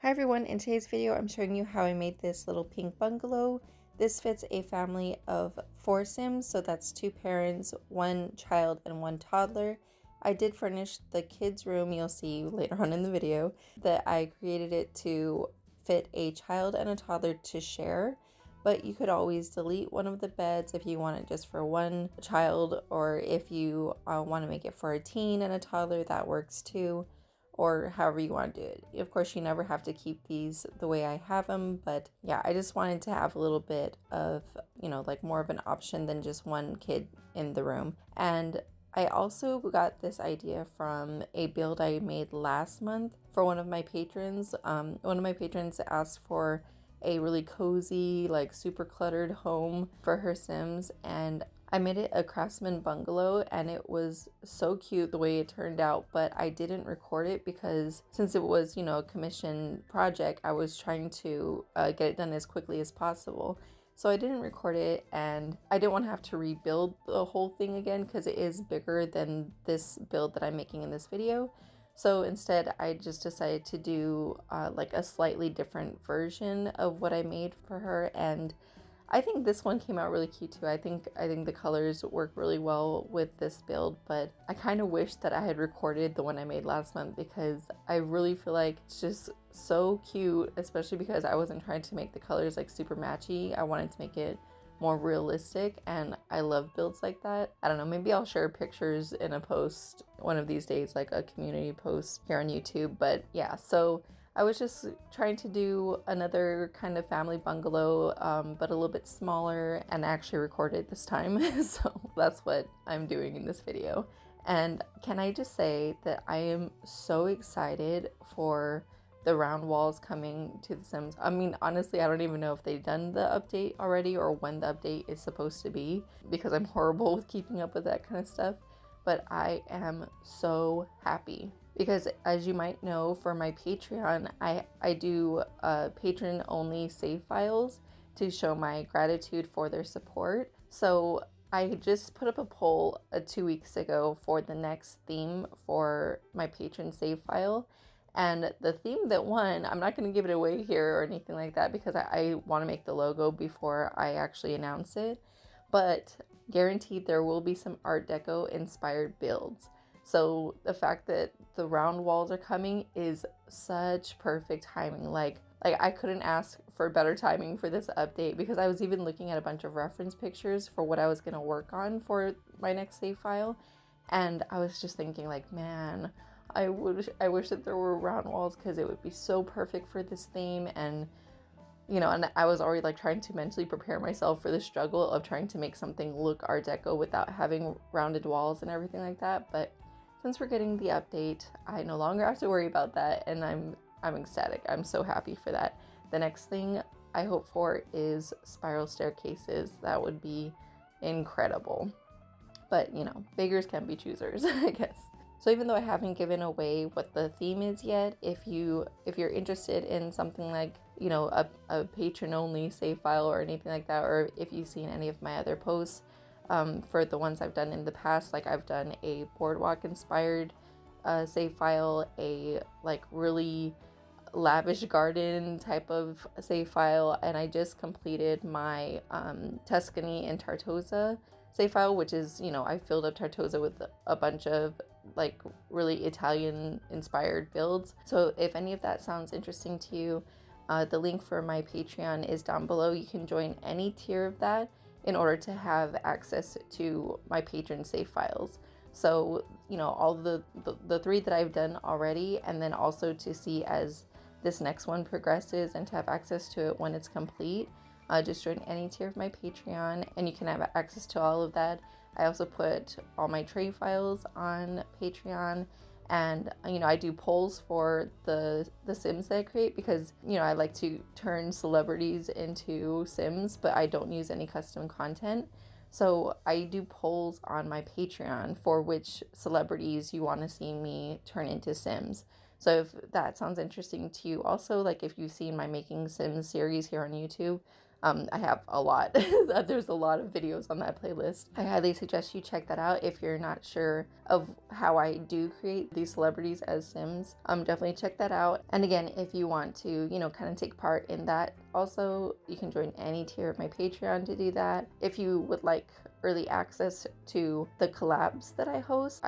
Hi everyone, in today's video I'm showing you how I made this little pink bungalow. This fits a family of 4 Sims, so that's 2 parents, 1 child, and 1 toddler. I did furnish the kids' room, you'll see later on in the video, that I created it to fit a child and a toddler to share, but you could always delete one of the beds if you want it just for 1 child, or if you want to make it for a teen and a toddler, that works too. Or however you want to do it. Of course, you never have to keep these the way I have them, but yeah, I just wanted to have a little bit of, like more of an option than just 1 kid in the room. And I also got this idea from a build I made last month for one of my patrons. One of my patrons asked for a really cozy, like super cluttered home for her Sims, and I made it a craftsman bungalow, and it was so cute the way it turned out, but I didn't record it because since it was, a commission project, I was trying to get it done as quickly as possible. So I didn't record it, and I didn't want to have to rebuild the whole thing again because it is bigger than this build that I'm making in this video. So instead, I just decided to do like a slightly different version of what I made for her, and I think this one came out really cute too. I think the colors work really well with this build, but I kind of wish that I had recorded the one I made last month because I really feel like it's just so cute, especially because I wasn't trying to make the colors like super matchy. I wanted to make it more realistic, and I love builds like that. I don't know, maybe I'll share pictures in a post one of these days, like a community post here on YouTube. But yeah, so I was just trying to do another kind of family bungalow, but a little bit smaller, and actually recorded this time. So that's what I'm doing in this video. And can I just say that I am so excited for the round walls coming to The Sims. I mean, honestly, I don't even know if they've done the update already or when the update is supposed to be, because I'm horrible with keeping up with that kind of stuff. But I am so happy because, as you might know, for my Patreon, I do patron only save files to show my gratitude for their support. So I just put up a poll 2 weeks ago for the next theme for my patron save file. And the theme that won, I'm not going to give it away here or anything like that because I want to make the logo before I actually announce it. But guaranteed there will be some Art Deco inspired builds. So the fact that the round walls are coming is such perfect timing. Like I couldn't ask for better timing for this update, because I was even looking at a bunch of reference pictures for what I was going to work on for my next save file. And I was just thinking like, man, I wish that there were round walls because it would be so perfect for this theme. And and I was already like trying to mentally prepare myself for the struggle of trying to make something look Art Deco without having rounded walls and everything like that. But since we're getting the update, I no longer have to worry about that, and I'm ecstatic. I'm so happy for that. The next thing I hope for is spiral staircases. That would be incredible. But beggars can be choosers, I guess. So even though I haven't given away what the theme is yet, if you're interested in something like, a patron only save file or anything like that, or if you've seen any of my other posts, for the ones I've done in the past, like I've done a boardwalk inspired save file, a like really lavish garden type of save file, and I just completed my Tuscany and Tartosa save file, which is, I filled up Tartosa with a bunch of like really Italian inspired builds. So if any of that sounds interesting to you, the link for my Patreon is down below. You can join any tier of that in order to have access to my patron save files. So, all the 3 that I've done already, and then also to see as this next one progresses and to have access to it when it's complete, just join any tier of my Patreon and you can have access to all of that. I also put all my trade files on Patreon, and I do polls for the Sims that I create because I like to turn celebrities into Sims, but I don't use any custom content. So I do polls on my Patreon for which celebrities you want to see me turn into Sims. So if that sounds interesting to you, also, like if you've seen my Making Sims series here on YouTube, I have a lot. There's a lot of videos on that playlist. I highly suggest you check that out if you're not sure of how I do create these celebrities as Sims. Definitely check that out. And again, if you want to, kind of take part in that also, you can join any tier of my Patreon to do that. If you would like early access to the collabs that I host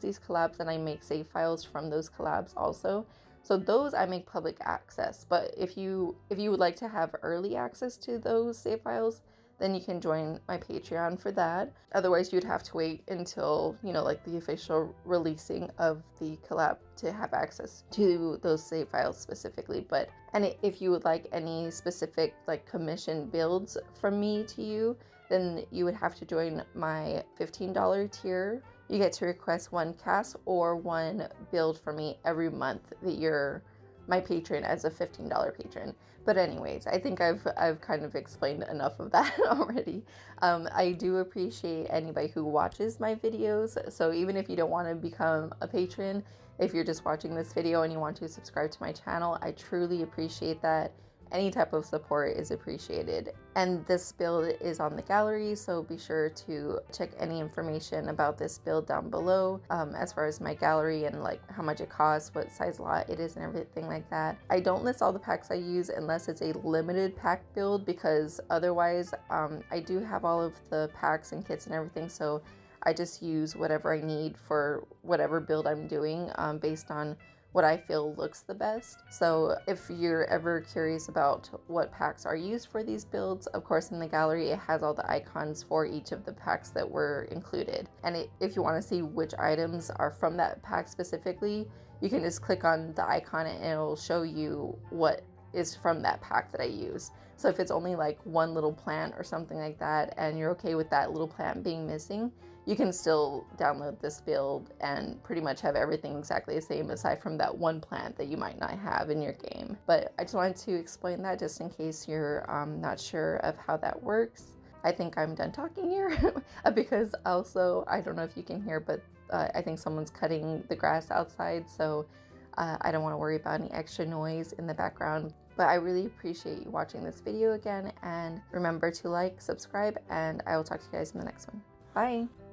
these collabs and I make save files from those collabs also. So those I make public access, but if you would like to have early access to those save files, then you can join my Patreon for that. Otherwise, you'd have to wait until, like the official releasing of the collab to have access to those save files specifically. And if you would like any specific like commission builds from me to you, then you would have to join my $15 tier. You get to request one cast or one build for me every month that you're my patron as a $15 patron. But anyways, I think I've kind of explained enough of that already. I do appreciate anybody who watches my videos. So even if you don't want to become a patron, if you're just watching this video and you want to subscribe to my channel, I truly appreciate that. Any type of support is appreciated. And this build is on the gallery, so be sure to check any information about this build down below, as far as my gallery and like how much it costs, what size lot it is, and everything like that. I don't list all the packs I use unless it's a limited pack build, because otherwise I do have all of the packs and kits and everything, so I just use whatever I need for whatever build I'm doing, based on what I feel looks the best. So if you're ever curious about what packs are used for these builds, of course in the gallery it has all the icons for each of the packs that were included. And if you want to see which items are from that pack specifically, you can just click on the icon and it'll show you what is from that pack that I use. So if it's only like one little plant or something like that and you're okay with that little plant being missing, you can still download this build and pretty much have everything exactly the same aside from that one plant that you might not have in your game. But I just wanted to explain that just in case you're not sure of how that works. I think I'm done talking here because also, I don't know if you can hear, but I think someone's cutting the grass outside, so I don't want to worry about any extra noise in the background. But I really appreciate you watching this video again, and remember to like, subscribe, and I will talk to you guys in the next one. Bye!